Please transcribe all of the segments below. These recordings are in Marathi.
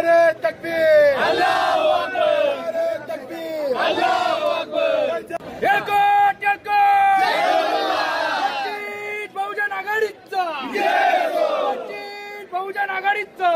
नारे तकबीर, अल्लाहू अकबर, नारे तकबीर, अल्लाहू अकबर। एकट वंचित बहुजन आघाडीचा, वंचित बहुजन आघाडीचा,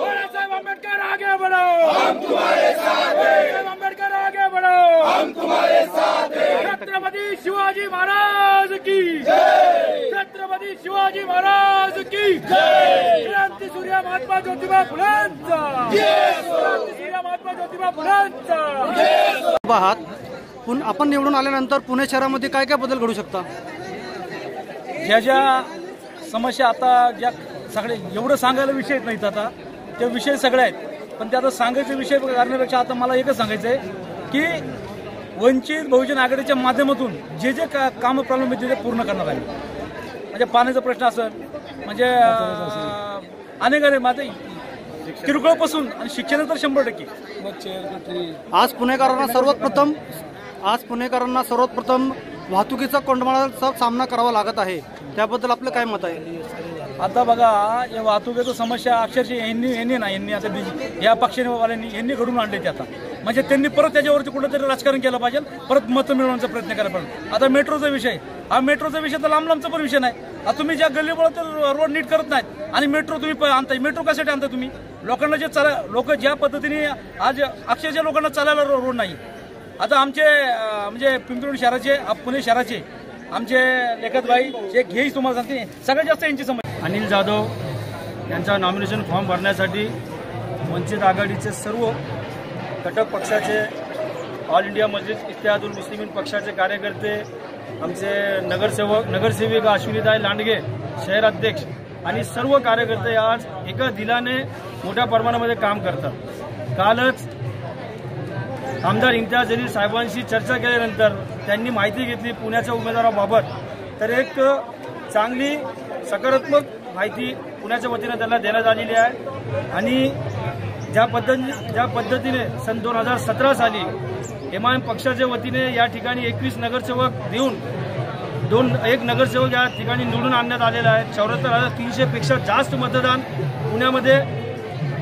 बाळासाहेब आंबेडकर आगे बढ़ो, हम तुम्हारे साथ हैं, बाळासाहेब आंबेडकर आगे बढ़ो, हम तुम्हारे साथ हैं। छत्रपति शिवाजी महाराज की जय, छत्रपति शिवाजी महाराज की जय। क्रांती सूर्य महात्मा ज्योतिबा फुलेंचा, क्रांती सूर्य महात्मा ज्योतिबा फुलेंचा। आपण निवडून आल्यानंतर पुणे शहरामध्ये काय काय बदल घडू शकता? ज्या समस्या आता ज्या सगळे एवढं सांगायला विषय नाहीत, आता ते विषय सगळे आहेत, पण ते आता सांगायचे विषय करण्यापेक्षा आता मला एकच सांगायचं आहे की वंचित बहुजन आघाडीच्या माध्यमातून जे काम प्रॉब्लेम आहेत ते पूर्ण करणार आहे। म्हणजे पाण्याचा प्रश्न असेल, म्हणजे अनेक किरकोळपासून आणि शिक्षण तर 100%। आज पुणेकरांना सर्वप्रथम वाहतुकीचा कोंडमाराचा सामना करावा लागत आहे, त्याबद्दल आपलं काय मत आहे? आता बघा, या वाहतुकीची समस्या अक्षरशः यांनी आता या पक्षवाल्यांनी यांनी घडून आणले ते आता, म्हणजे त्यांनी परत त्याच्यावरती कुठेतरी राजकारण केलं पाहिजे, परत मतं मिळवण्याचा प्रयत्न करायला पाहिजे। आता मेट्रोचा विषय, हा मेट्रोचा विषय तर लांबचा पण विषय नाही। आता तुम्ही ज्या गल्लीबोळात रोड नीट करत नाहीत आणि मेट्रो तुम्ही आणताय, मेट्रो कशासाठी आणता तुम्ही? लोकांना जे लोक ज्या पद्धतीने आज अक्षरशः लोकांना चालायला रोड नाही। आता आमचे म्हणजे पिंपरी शहराचे, पुणे शहराचे आमचे लेखतबाई जे घेई तुम्हाला सांगते सगळ्यात जास्त यांची समस्या। अनिल जाधव यांचा नॉमिनेशन फॉर्म भरण्यासाठी वंचित आघाडीचे सर्व घटक पक्षाचे, ऑल इंडिया मजलिस इत्तेहादुल मुस्लिमीन पक्षाचे कार्यकर्ते, आमचे नगरसेविका अश्विनीताई लांडगे, शहर अध्यक्ष आणि सर्व कार्यकर्ते आज एका दिलाने मोठ्या प्रमाणामध्ये काम करतात। कालच आमदार इम्तियाज जलील साहेबांशी चर्चा केल्यानंतर त्यांनी माहिती घेतली पुण्याच्या उमेदवाराबाबत, तर एक चांगली सकारात्मक माहिती पुण्याच्या वतीने त्यांना देण्यात आलेली आहे। आणि ज्या पद्धतीने सन 2017 साली एमआयएम पक्षाच्या वतीने या ठिकाणी 21 नगरसेवक देऊन एक नगरसेवक या ठिकाणी निवडून आणण्यात आलेला आहे। 74,300 पेक्षा जास्त मतदान पुण्यामध्ये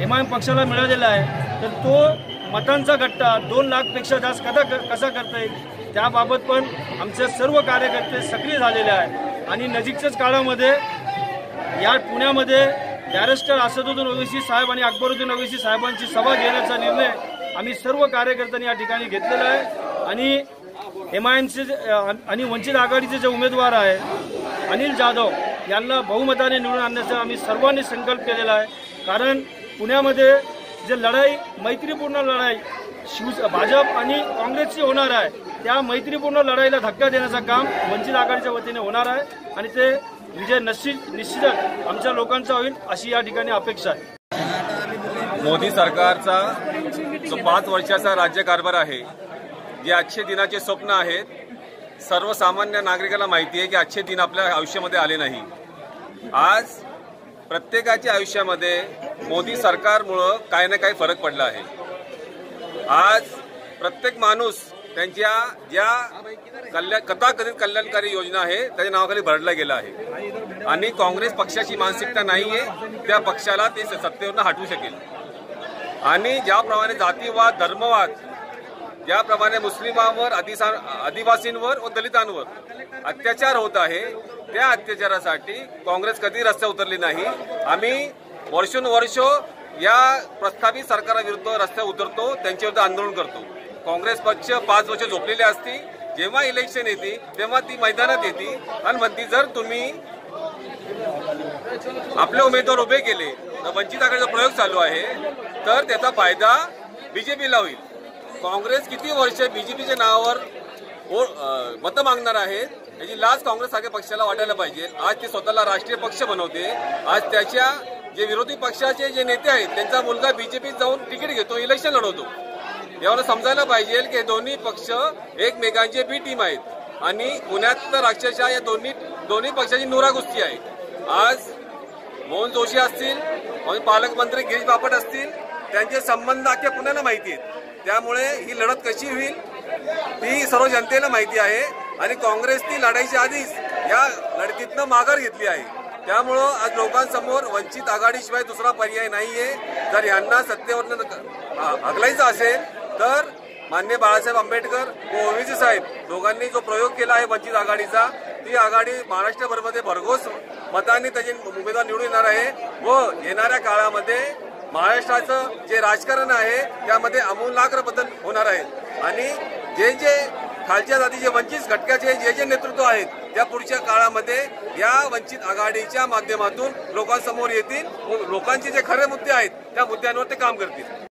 एमआयएम पक्षाला मिळालेलं आहे, तर तो मतांचा गट्टा 2 लाखपेक्षा जास्त कसा करता येईल त्याबाबत पण आमचे सर्व कार्यकर्ते सक्रिय झालेले आहेत। आणि नजीकच्याच काळामध्ये या पुण्यामध्ये बॅरिस्टर असदुद्दीन ओवैसी साहेब आणि अकबरुद्दीन ओवैसी साहेबांची सभा घेण्याचा निर्णय आम्ही सर्व कार्यकर्त्यांनी या ठिकाणी घेतलेला आहे। आणि एमआयएमचे आणि वंचित आघाडीचे जे उमेदवार आहेत अनिल जाधव यांना बहुमताने निवडून आणण्याचा आम्ही सर्वांनी संकल्प केलेला आहे। कारण पुण्यामध्ये जे लढाई, मैत्रीपूर्ण लढाई भाजप आणि काँग्रेसची होणार आहे, त्या मैत्रीपूर्ण लढाईला धक्का देण्याचं काम वंचित आघाडीच्या वतीने होणार आहे आणि ते विजय निश्चितच आमच्या लोकांचा होईल अशी या ठिकाणी अपेक्षा आहे। मोदी सरकारचा जो 5 वर्षाचा राज्यकारभार आहे, जे आजचे दिनाचे स्वप्न आहेत, सर्वसामान्य नागरिकाला माहिती आहे की आजचे दिन आपल्या आयुष्यामध्ये आले नाही। आज प्रत्येकाच्या आयुष्यामध्ये मोदी सरकारमुळे काही ना काही फरक पडला आहे। आज प्रत्येक माणूस त्यांच्या ज्या कथाकथित कल्याणकारी योजना आहे त्याच्या नावाखाली भरडला गेला आहे आणि काँग्रेस पक्षाची मानसिकता नाहीये त्या पक्षाला ते सत्तेवरून हटवू शकेल। आणि ज्याप्रमाणे जातीवाद, धर्मवाद, ज्याप्रमाणे मुस्लिमांवर, आदिवासींवर व दलितांवर अत्याचार होत आहे, त्या अत्याचारासाठी काँग्रेस कधी रस्त्यावर उतरली नाही। आम्ही वर्षोनवर्ष या प्रस्थापित सरकाराविरुद्ध रस्त्यावर उतरतो, त्यांच्याविरुद्ध आंदोलन करतो। काँग्रेस पक्ष 5 वर्ष झोपलेले असती, जेव्हा इलेक्शन येते तेव्हा ती मैदानात येते आणि म्हणती जर तुम्ही आपले उमेदवार उभे केले तर वंचित आघाडीचा प्रयोग चालू आहे तर त्याचा फायदा बीजेपीला होईल। काँग्रेस किती वर्ष बीजेपीच्या नावावर मतं मागणार आहेत याची लाज काँग्रेस सारख्या पक्षाला वाटायला पाहिजे। आज ते स्वतःला राष्ट्रीय पक्ष बनवते, आज त्याच्या जे विरोधी पक्षाचे जे नेते आहेत त्यांचा मुलगा बीजेपीत जाऊन तिकीट घेतो, इलेक्शन लढवतो। यावर समजायला पाहिजे की दोन्ही पक्ष एकमेकांचे बी टीम आहेत आणि पुण्यात तर अक्षरशः या दोन्ही पक्षाची नुरागुस्ती आहे। आज मोहन जोशी असतील, पालकमंत्री गिरीश बापट असतील, त्यांचे संबंध अख्ख्या पुण्याला माहिती आहेत। त्यामुळे ही लढत कशी होईल ती सर्व जनतेला माहिती आहे आणि काँग्रेस ती लढाईच्या आधीच या लढतीतनं माघार घेतली आहे। त्यामुळं आज लोकांसमोर वंचित आघाडीशिवाय दुसरा पर्याय नाहीये. जर यांना सत्तेवरनं हकलायचं असेल तर माननीय बाळासाहेब आंबेडकर व ओवीसी साहेब दोघांनी जो प्रयोग केला आहे वंचित आघाडीचा, ती आघाडी महाराष्ट्रभरमध्ये भरघोस मतांनी त्याचे उमेदवार निवडून येणार आहे व येणाऱ्या काळामध्ये महाराष्ट्राचं जे राजकारण आहे त्यामध्ये आमूलाग्र बदल होणार आहेत आणि जे खालच्या जातीचे वंचित घटकाचे जे नेतृत्व आहेत त्या पुढच्या काळामध्ये या वंचित आघाडीच्या माध्यमातून लोकांसमोर येतील व लोकांचे जे खरे मुद्दे आहेत त्या मुद्द्यांवर ते काम करतील.